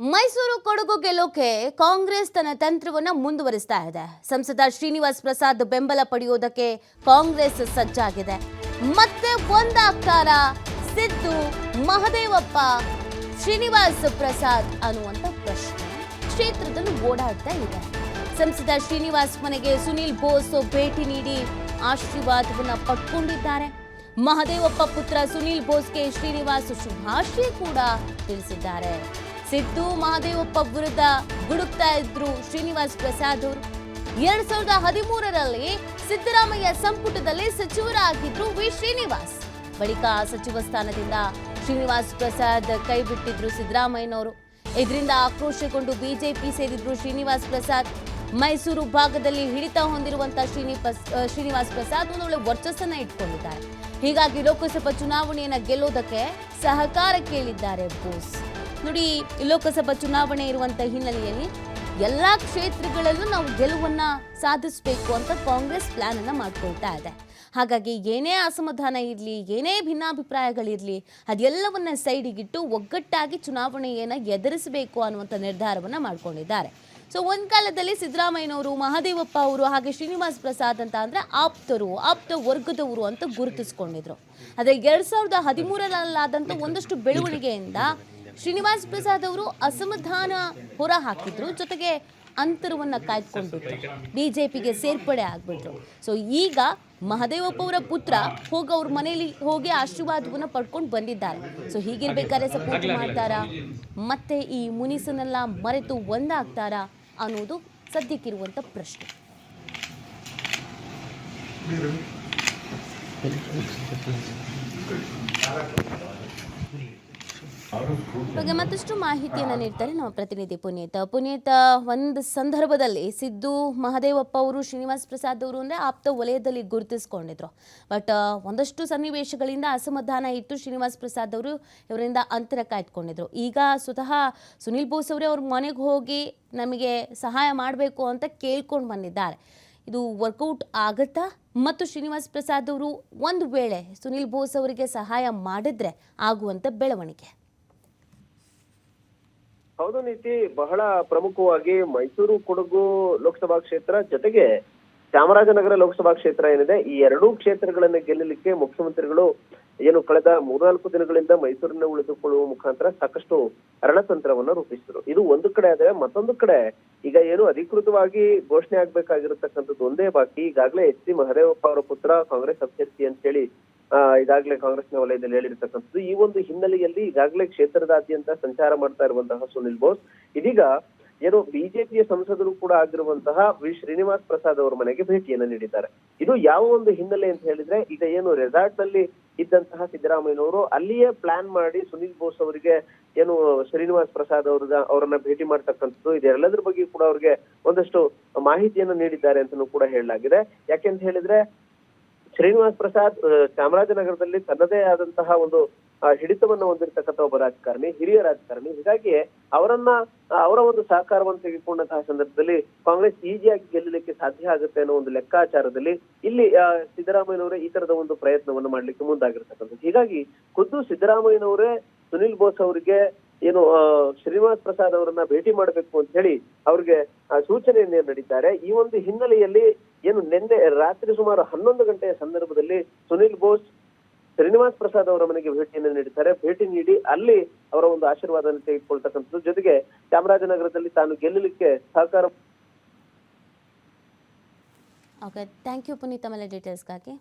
ಮೈಸೂರು ಕೊಡಗು ಗೆಲ್ಲೋಕೆ ಕಾಂಗ್ರೆಸ್ ತನ್ನ ತಂತ್ರವನ್ನ ಮುಂದುವರಿಸ್ತಾ ಇದೆ. ಸಂಸದ ಶ್ರೀನಿವಾಸ್ ಪ್ರಸಾದ್ ಬೆಂಬಲ ಪಡೆಯೋದಕ್ಕೆ ಕಾಂಗ್ರೆಸ್ ಸಜ್ಜಾಗಿದೆ. ಮತ್ತೆ ಒಂದಾಗ್ತಾರ ಸಿದ್ದು, ಮಹದೇವಪ್ಪ, ಶ್ರೀನಿವಾಸ್ ಪ್ರಸಾದ್ ಅನ್ನುವಂತ ಪ್ರಶ್ನೆ ಕ್ಷೇತ್ರದಲ್ಲಿ ಓಡಾಡ್ತಾ ಇದೆ. ಸಂಸದ ಶ್ರೀನಿವಾಸ್ ಮನೆಗೆ ಸುನಿಲ್ ಬೋಸ್ ಭೇಟಿ ನೀಡಿ ಆಶೀರ್ವಾದವನ್ನ ಪಡ್ಕೊಂಡಿದ್ದಾರೆ. ಮಹದೇವಪ್ಪ ಪುತ್ರ ಸುನಿಲ್ ಬೋಸ್ಗೆ ಶ್ರೀನಿವಾಸ್ ಶುಭಾಶಯ ಕೂಡ ತಿಳಿಸಿದ್ದಾರೆ. ಸಿದ್ದು ಮಹದೇವಪ್ಪ ವಿರುದ್ಧ ಗುಡುಕ್ತಾ ಇದ್ರು ಶ್ರೀನಿವಾಸ್ ಪ್ರಸಾದ್ ಅವರು. 2013ರಲ್ಲಿ ಸಿದ್ದರಾಮಯ್ಯ ಸಂಪುಟದಲ್ಲಿ ಸಚಿವರಾಗಿದ್ರು ಶ್ರೀನಿವಾಸ್. ಬಳಿಕ ಸಚಿವ ಸ್ಥಾನದಿಂದ ಶ್ರೀನಿವಾಸ್ ಪ್ರಸಾದ್ ಕೈ ಬಿಟ್ಟಿದ್ರು ಸಿದ್ದರಾಮಯ್ಯನವರು. ಇದರಿಂದ ಆಕ್ರೋಶಗೊಂಡು ಬಿಜೆಪಿ ಸೇರಿದ್ರು ಶ್ರೀನಿವಾಸ್ ಪ್ರಸಾದ್. ಮೈಸೂರು ಭಾಗದಲ್ಲಿ ಹಿಡಿತ ಹೊಂದಿರುವಂತಹ ಶ್ರೀನಿವಾಸ್ ಪ್ರಸಾದ್ ಒಂದೊಳ್ಳೆ ವರ್ಚಸ್ಸನ್ನ ಇಟ್ಕೊಂಡಿದ್ದಾರೆ. ಹೀಗಾಗಿ ಲೋಕಸಭಾ ಚುನಾವಣೆಯನ್ನ ಗೆಲ್ಲೋದಕ್ಕೆ ಸಹಕಾರ ಕೇಳಿದ್ದಾರೆ ಬೋಸ್. ನೋಡಿ, ಲೋಕಸಭಾ ಚುನಾವಣೆ ಇರುವಂತಹ ಹಿನ್ನೆಲೆಯಲ್ಲಿ ಎಲ್ಲಾ ಕ್ಷೇತ್ರಗಳಲ್ಲೂ ನಾವು ಗೆಲುವನ್ನ ಸಾಧಿಸಬೇಕು ಅಂತ ಕಾಂಗ್ರೆಸ್ ಪ್ಲಾನ್ ಅನ್ನ ಮಾಡ್ಕೊಳ್ತಾ ಇದೆ. ಹಾಗಾಗಿ ಏನೇ ಅಸಮಾಧಾನ ಇರಲಿ, ಏನೇ ಭಿನ್ನಾಭಿಪ್ರಾಯಗಳಿರಲಿ, ಅದೆಲ್ಲವನ್ನ ಸೈಡಿಗಿಟ್ಟು ಒಗ್ಗಟ್ಟಾಗಿ ಚುನಾವಣೆಯನ್ನ ಎದುರಿಸಬೇಕು ಅನ್ನುವಂಥ ನಿರ್ಧಾರವನ್ನ ಮಾಡ್ಕೊಂಡಿದ್ದಾರೆ. ಸೊ ಒಂದು ಕಾಲದಲ್ಲಿ ಸಿದ್ದರಾಮಯ್ಯನವರು, ಮಹದೇವಪ್ಪ ಅವರು ಹಾಗೆ ಶ್ರೀನಿವಾಸ್ ಪ್ರಸಾದ್ ಅಂತ ಅಂದರೆ ಆಪ್ತ ವರ್ಗದವರು ಅಂತ ಗುರುತಿಸ್ಕೊಂಡಿದ್ರು. ಆದರೆ 2013ರಲ್ಲಾದಂಥ ಒಂದಷ್ಟು ಬೆಳವಣಿಗೆಯಿಂದ ಶ್ರೀನಿವಾಸ್ ಪ್ರಸಾದ್ ಅವರು ಅಸಮಾಧಾನ ಹೊರ ಹಾಕಿದ್ರು, ಜೊತೆಗೆ ಅಂತರವನ್ನ ಕಾಯ್ದುಕೊಂಡಿದ್ರು, ಬಿಜೆಪಿಗೆ ಸೇರ್ಪಡೆ ಆಗ್ಬಿಟ್ರು. ಸೊ ಈಗ ಮಹದೇವಪ್ಪ ಅವರ ಪುತ್ರ ಅವ್ರ ಮನೆಯಲ್ಲಿ ಹೋಗಿ ಆಶೀರ್ವಾದವನ್ನ ಪಡ್ಕೊಂಡು ಬಂದಿದ್ದಾರೆ. ಸೊ ಹೀಗಿರ್ಬೇಕಾದ್ರೆ ಸಪೋರ್ಟ್ ಮಾಡ್ತಾರಾ, ಮತ್ತೆ ಈ ಮುನಿಸನ್ನೆಲ್ಲ ಮರೆತು ಒಂದಾಗ್ತಾರಾ ಅನ್ನೋದು ಸದ್ಯಕ್ಕಿರುವಂತ ಪ್ರಶ್ನೆ. ಬಗ್ಗೆ ಮತ್ತಷ್ಟು ಮಾಹಿತಿಯನ್ನು ನೀಡ್ತಾರೆ ನಮ್ಮ ಪ್ರತಿನಿಧಿ ಪುನೀತ್. ಒಂದು ಸಂದರ್ಭದಲ್ಲಿ ಸಿದ್ದು, ಮಹದೇವಪ್ಪ ಅವರು, ಶ್ರೀನಿವಾಸ್ ಪ್ರಸಾದ್ ಅವರು ಅಂದರೆ ಆಪ್ತ ವಲಯದಲ್ಲಿ ಗುರುತಿಸ್ಕೊಂಡಿದ್ರು. ಬಟ್ ಒಂದಷ್ಟು ಸನ್ನಿವೇಶಗಳಿಂದ ಅಸಮಾಧಾನ ಇತ್ತು. ಶ್ರೀನಿವಾಸ್ ಪ್ರಸಾದ್ ಅವರು ಇವರಿಂದ ಅಂತರ ಕಾಯ್ದುಕೊಂಡಿದ್ರು. ಈಗ ಸ್ವತಃ ಸುನಿಲ್ ಬೋಸ್ ಅವರೇ ಅವ್ರ ಮನೆಗೆ ಹೋಗಿ ನಮಗೆ ಸಹಾಯ ಮಾಡಬೇಕು ಅಂತ ಕೇಳ್ಕೊಂಡು ಬಂದಿದ್ದಾರೆ. ಇದು ವರ್ಕೌಟ್ ಆಗುತ್ತಾ? ಮತ್ತು ಶ್ರೀನಿವಾಸ್ ಪ್ರಸಾದ್ ಅವರು ಒಂದು ವೇಳೆ ಸುನಿಲ್ ಬೋಸ್ ಅವರಿಗೆ ಸಹಾಯ ಮಾಡಿದ್ರೆ ಆಗುವಂತ ಬೆಳವಣಿಗೆ? ಹೌದು ನೀತಿ, ಬಹಳ ಪ್ರಮುಖವಾಗಿ ಮೈಸೂರು ಕೊಡಗು ಲೋಕಸಭಾ ಕ್ಷೇತ್ರ ಜೊತೆಗೆ ಚಾಮರಾಜನಗರ ಲೋಕಸಭಾ ಕ್ಷೇತ್ರ ಏನಿದೆ, ಈ ಎರಡೂ ಕ್ಷೇತ್ರಗಳನ್ನು ಗೆಲ್ಲಲಿಕ್ಕೆ ಮುಖ್ಯಮಂತ್ರಿಗಳು ಏನು ಕಳೆದ 3-4 ದಿನಗಳಿಂದ ಮೈಸೂರಿನ ಉಳಿದುಕೊಳ್ಳುವ ಮುಖಾಂತರ ಸಾಕಷ್ಟು ರಣತಂತ್ರವನ್ನ ರೂಪಿಸಿದ್ರು. ಇದು ಒಂದು ಕಡೆ ಆದ್ರೆ, ಮತ್ತೊಂದು ಕಡೆ ಈಗ ಏನು ಅಧಿಕೃತವಾಗಿ ಘೋಷಣೆ ಆಗ್ಬೇಕಾಗಿರತಕ್ಕಂಥದ್ದು ಒಂದೇ ಬಾಕಿ. ಈಗಾಗಲೇ ಎಚ್.ಸಿ. ಮಹದೇವಪ್ಪ ಅವರ ಪುತ್ರ ಕಾಂಗ್ರೆಸ್ ಅಭ್ಯರ್ಥಿ ಅಂತ ಹೇಳಿ ಈಗಾಗಲೇ ಕಾಂಗ್ರೆಸ್ನ ವಲಯದಲ್ಲಿ ಹೇಳಿರ್ತಕ್ಕಂಥದ್ದು. ಈ ಒಂದು ಹಿನ್ನೆಲೆಯಲ್ಲಿ ಈಗಾಗಲೇ ಕ್ಷೇತ್ರದಾದ್ಯಂತ ಸಂಚಾರ ಮಾಡ್ತಾ ಇರುವಂತಹ ಸುನಿಲ್ ಬೋಸ್ ಇದೀಗ ಏನು ಬಿಜೆಪಿಯ ಸಂಸದರು ಕೂಡ ಆಗಿರುವಂತಹ ಶ್ರೀನಿವಾಸ್ ಪ್ರಸಾದ್ ಅವರ ಮನೆಗೆ ಭೇಟಿಯನ್ನ ನೀಡಿದ್ದಾರೆ. ಇದು ಯಾವ ಒಂದು ಹಿನ್ನೆಲೆ ಅಂತ ಹೇಳಿದ್ರೆ, ಈಗ ಏನು ರೆಸಾರ್ಟ್ ನಲ್ಲಿ ಇದ್ದಂತಹ ಸಿದ್ದರಾಮಯ್ಯನವರು ಅಲ್ಲಿಯೇ ಪ್ಲಾನ್ ಮಾಡಿ ಸುನಿಲ್ ಬೋಸ್ ಅವರಿಗೆ ಏನು ಶ್ರೀನಿವಾಸ್ ಪ್ರಸಾದ್ ಅವರನ್ನ ಭೇಟಿ ಮಾಡ್ತಕ್ಕಂಥದ್ದು, ಇದೆಲ್ಲದ್ರ ಬಗ್ಗೆ ಕೂಡ ಅವ್ರಿಗೆ ಒಂದಷ್ಟು ಮಾಹಿತಿಯನ್ನು ನೀಡಿದ್ದಾರೆ ಅಂತಲೂ ಕೂಡ ಹೇಳಲಾಗಿದೆ. ಯಾಕೆಂತ ಹೇಳಿದ್ರೆ, ಶ್ರೀನಿವಾಸ್ ಪ್ರಸಾದ್ ಚಾಮರಾಜನಗರದಲ್ಲಿ ತನ್ನದೇ ಆದಂತಹ ಒಂದು ಹಿಡಿತವನ್ನು ಹೊಂದಿರತಕ್ಕಂಥ ಒಬ್ಬ ರಾಜಕಾರಣಿ, ಹಿರಿಯ ರಾಜಕಾರಣಿ. ಹೀಗಾಗಿ ಅವರ ಒಂದು ಸಹಕಾರವನ್ನು ತೆಗೆದುಕೊಂಡಂತಹ ಸಂದರ್ಭದಲ್ಲಿ ಕಾಂಗ್ರೆಸ್ ಈಸಿಯಾಗಿ ಗೆಲ್ಲಲಿಕ್ಕೆ ಸಾಧ್ಯ ಆಗುತ್ತೆ ಅನ್ನೋ ಒಂದು ಲೆಕ್ಕಾಚಾರದಲ್ಲಿ ಇಲ್ಲಿ ಸಿದ್ದರಾಮಯ್ಯನವರೇ ಈ ತರದ ಒಂದು ಪ್ರಯತ್ನವನ್ನು ಮಾಡ್ಲಿಕ್ಕೆ ಮುಂದಾಗಿರ್ತಕ್ಕಂಥದ್ದು. ಹೀಗಾಗಿ ಖುದ್ದು ಸಿದ್ದರಾಮಯ್ಯನವರೇ ಸುನಿಲ್ ಬೋಸ್ ಅವರಿಗೆ ಏನು ಶ್ರೀನಿವಾಸ್ ಪ್ರಸಾದ್ ಅವರನ್ನ ಭೇಟಿ ಮಾಡಬೇಕು ಅಂತ ಹೇಳಿ ಅವ್ರಿಗೆ ಸೂಚನೆಯನ್ನ ನೀಡಿದ್ದಾರೆ. ಈ ಒಂದು ಹಿನ್ನೆಲೆಯಲ್ಲಿ ಏನು ನಿನ್ನೆ ರಾತ್ರಿ ಸುಮಾರು 11 ಗಂಟೆಯ ಸಂದರ್ಭದಲ್ಲಿ ಸುನಿಲ್ ಬೋಸ್ ಶ್ರೀನಿವಾಸ್ ಪ್ರಸಾದ್ ಅವರ ಮನೆಗೆ ಭೇಟಿಯನ್ನು ನೀಡಿದ್ದಾರೆ. ಭೇಟಿ ನೀಡಿ ಅಲ್ಲಿ ಅವರ ಒಂದು ಆಶೀರ್ವಾದವನ್ನು ತೆಗೆದುಕೊಳ್ತಕ್ಕಂಥದ್ದು, ಜೊತೆಗೆ ಚಾಮರಾಜನಗರದಲ್ಲಿ ತಾನು ಗೆಲ್ಲಲಿಕ್ಕೆ ಸಹಕಾರ. ಓಕೆ, ಥ್ಯಾಂಕ್ ಯು ಪುನೀತ್, ಆಮೇಲೆ ಡೀಟೇಲ್ಸ್ಗಾಗಿ.